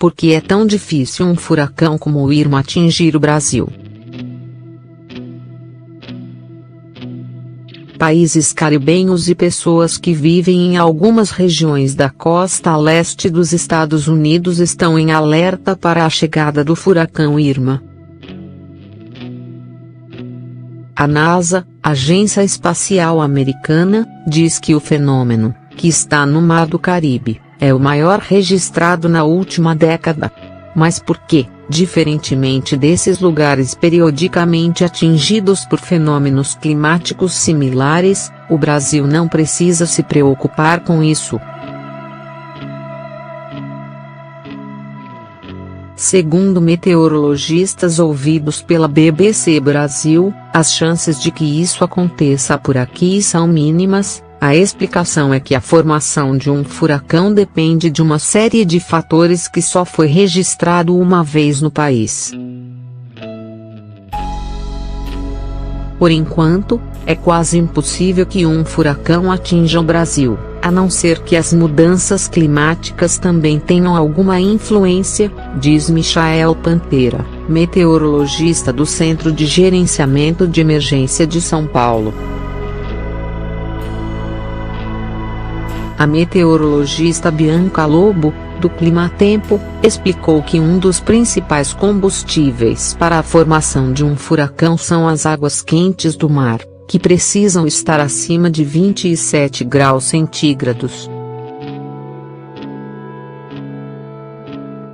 Por que é tão difícil um furacão como o Irma atingir o Brasil? Países caribenhos e pessoas que vivem em algumas regiões da costa leste dos Estados Unidos estão em alerta para a chegada do furacão Irma. A NASA, Agência Espacial Americana, diz que o fenômeno, que está no Mar do Caribe, é o maior registrado na última década. Mas por que, diferentemente desses lugares periodicamente atingidos por fenômenos climáticos similares, o Brasil não precisa se preocupar com isso? Segundo meteorologistas ouvidos pela BBC Brasil, as chances de que isso aconteça por aqui são mínimas. A explicação é que a formação de um furacão depende de uma série de fatores que só foi registrado uma vez no país. Por enquanto, é quase impossível que um furacão atinja o Brasil, a não ser que as mudanças climáticas também tenham alguma influência, diz Michael Pantera, meteorologista do Centro de Gerenciamento de Emergência de São Paulo. A meteorologista Bianca Lobo, do Climatempo, explicou que um dos principais combustíveis para a formação de um furacão são as águas quentes do mar, que precisam estar acima de 27 graus centígrados.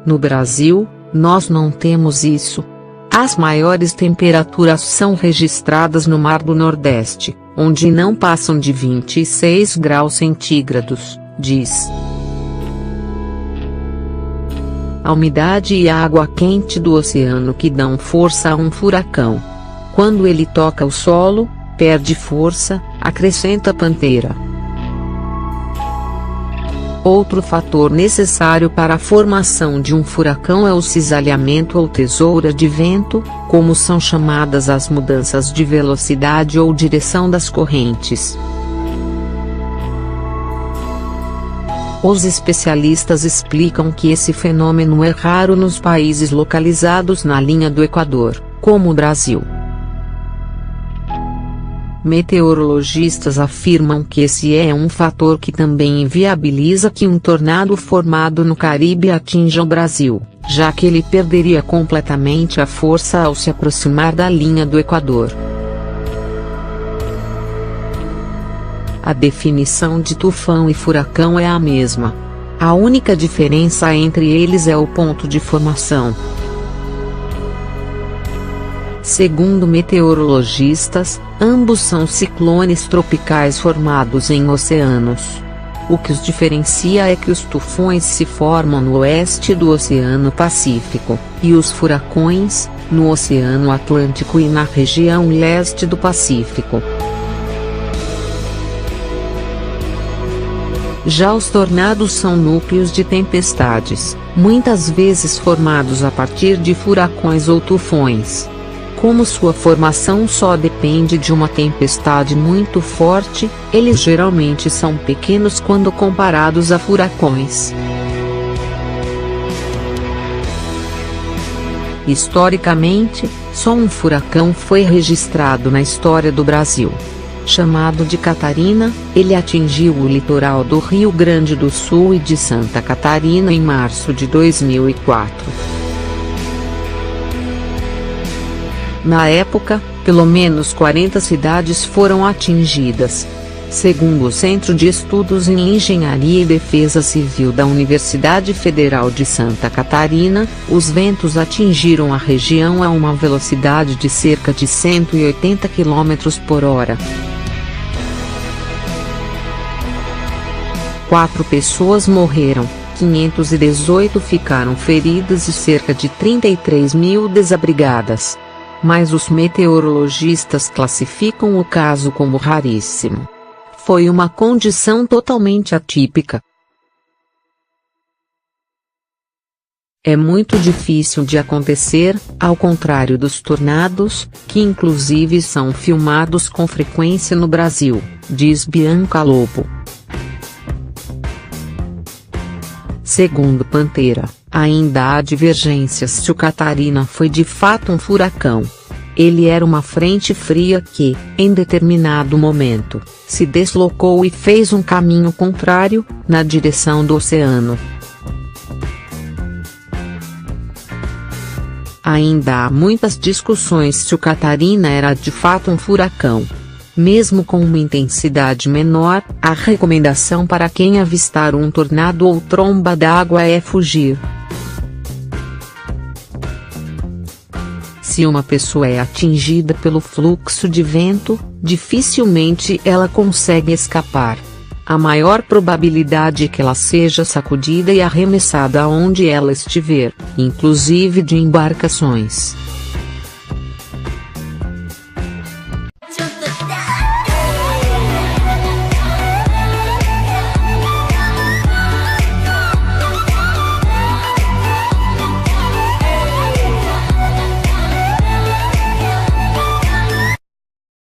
No Brasil, nós não temos isso. As maiores temperaturas são registradas no Mar do Nordeste, onde não passam de 26 graus centígrados, diz. A umidade e a água quente do oceano que dão força a um furacão. Quando ele toca o solo, perde força, acrescenta Pantera. Outro fator necessário para a formação de um furacão é o cisalhamento ou tesoura de vento, como são chamadas as mudanças de velocidade ou direção das correntes. Os especialistas explicam que esse fenômeno é raro nos países localizados na linha do Equador, como o Brasil. Meteorologistas afirmam que esse é um fator que também inviabiliza que um tornado formado no Caribe atinja o Brasil, já que ele perderia completamente a força ao se aproximar da linha do Equador. A definição de tufão e furacão é a mesma. A única diferença entre eles é o ponto de formação. Segundo meteorologistas, ambos são ciclones tropicais formados em oceanos. O que os diferencia é que os tufões se formam no oeste do Oceano Pacífico, e os furacões, no Oceano Atlântico e na região leste do Pacífico. Já os tornados são núcleos de tempestades, muitas vezes formados a partir de furacões ou tufões. Como sua formação só depende de uma tempestade muito forte, eles geralmente são pequenos quando comparados a furacões. Historicamente, só um furacão foi registrado na história do Brasil. Chamado de Catarina, ele atingiu o litoral do Rio Grande do Sul e de Santa Catarina em março de 2004. Na época, pelo menos 40 cidades foram atingidas. Segundo o Centro de Estudos em Engenharia e Defesa Civil da Universidade Federal de Santa Catarina, os ventos atingiram a região a uma velocidade de cerca de 180 km por hora. 4 pessoas morreram, 518 ficaram feridas e cerca de 33 mil desabrigadas. Mas os meteorologistas classificam o caso como raríssimo. Foi uma condição totalmente atípica. É muito difícil de acontecer, ao contrário dos tornados, que inclusive são filmados com frequência no Brasil, diz Bianca Lobo. Segundo Pantera, Ainda há divergências se o Catarina foi de fato um furacão. Ele era uma frente fria que, em determinado momento, se deslocou e fez um caminho contrário, na direção do oceano. Ainda há muitas discussões se o Catarina era de fato um furacão. Mesmo com uma intensidade menor, a recomendação para quem avistar um tornado ou tromba d'água é fugir. Se uma pessoa é atingida pelo fluxo de vento, dificilmente ela consegue escapar. A maior probabilidade é que ela seja sacudida e arremessada aonde ela estiver, inclusive de embarcações.